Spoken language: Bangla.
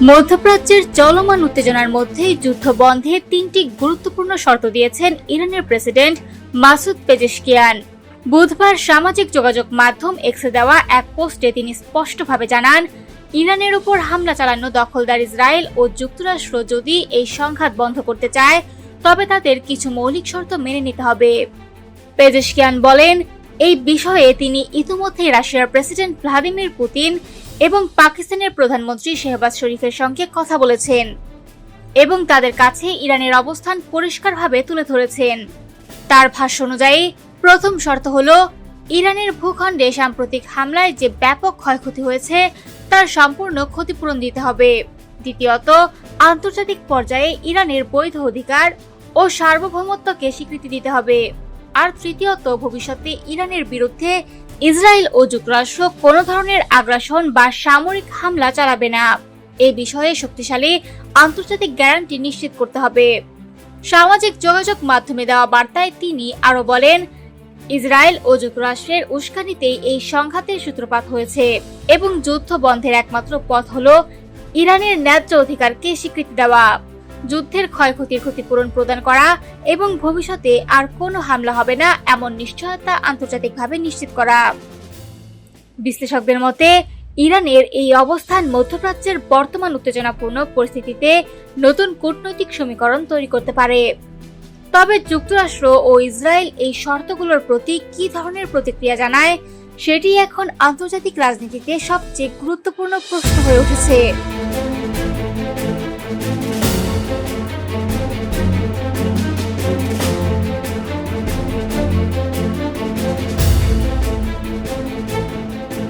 মধ্যপ্রাচ্যের চলমান উত্তেজনার মধ্যে যুদ্ধ বন্ধে 3টি গুরুত্বপূর্ণ শর্ত দিয়েছেন ইরানের প্রেসিডেন্ট মাসুদ পেজেশকিয়ান। বুধবার সামাজিক যোগাযোগ মাধ্যম এক্সে দেওয়া এক পোস্টে তিনি স্পষ্টভাবে জানান, ইরানের উপর হামলা চালানো দখলদার ইসরায়েল ও যুক্তরাষ্ট্র যদি এই সংঘাত বন্ধ করতে চায় তবে তাদের কিছু মৌলিক শর্ত মেনে নিতে হবে। পেজেশকিয়ান বলেন, এই বিষয়ে তিনি ইতিমধ্যেই রাশিয়ার প্রেসিডেন্ট ভ্লাদিমির পুতিন এবং পাকিস্তানের প্রধানমন্ত্রী শেহবাজ শরীফের সঙ্গে কথা বলেছেন এবং তাদের কাছে ইরানের অবস্থান পরিষ্কারভাবে তুলে ধরেছেন। তার ভাষ্য অনুযায়ী প্রথম শর্ত হল, ইরানের ভূখণ্ডে সাম্প্রতিক হামলায় যে ব্যাপক ক্ষয়ক্ষতি হয়েছে তার সম্পূর্ণ ক্ষতিপূরণ দিতে হবে। দ্বিতীয়ত, আন্তর্জাতিক পর্যায়ে ইরানের বৈধ অধিকার ও সার্বভৌমত্বকে স্বীকৃতি দিতে হবে। আর তৃতীয়ত, ভবিষ্যতে ইরানের বিরুদ্ধে ইসরায়েল ও যুক্তরাষ্ট্র কোনো ধরনের আগ্রাসন বা সামরিক হামলা চালাবে না। এই বিষয়ে শক্তিশালী আন্তর্জাতিক গ্যারান্টি নিশ্চিত করতে হবে। সামাজিক যোগাযোগ মাধ্যমে দেওয়া বার্তায় তিনি আরো বলেন, ইসরায়েল ও যুক্তরাষ্ট্রের উস্কানিতেই এই সংঘাতের সূত্রপাত হয়েছে এবং যুদ্ধ বন্ধের একমাত্র পথ হল ইরানের ন্যায্য অধিকারকে স্বীকৃতি দেওয়া, যুদ্ধের ক্ষয়ক্ষতির ক্ষতিপূরণ প্রদান করা এবং ভবিষ্যতে আর কোনো হামলা হবে না এমন নিশ্চয়তা আন্তর্জাতিকভাবে নিশ্চিত করা। বিশ্লেষকদের মতে, ইরানের এই অবস্থান মধ্যপ্রাচ্যের বর্তমান উত্তেজনাপূর্ণ পরিস্থিতিতে নতুন কূটনৈতিক সমীকরণ তৈরি করতে পারে। তবে যুক্তরাষ্ট্র ও ইসরায়েল এই শর্তগুলোর প্রতি কী ধরনের প্রতিক্রিয়া জানায় সেটি এখন আন্তর্জাতিক রাজনীতিতে সবচেয়ে গুরুত্বপূর্ণ প্রশ্ন হয়ে উঠেছে।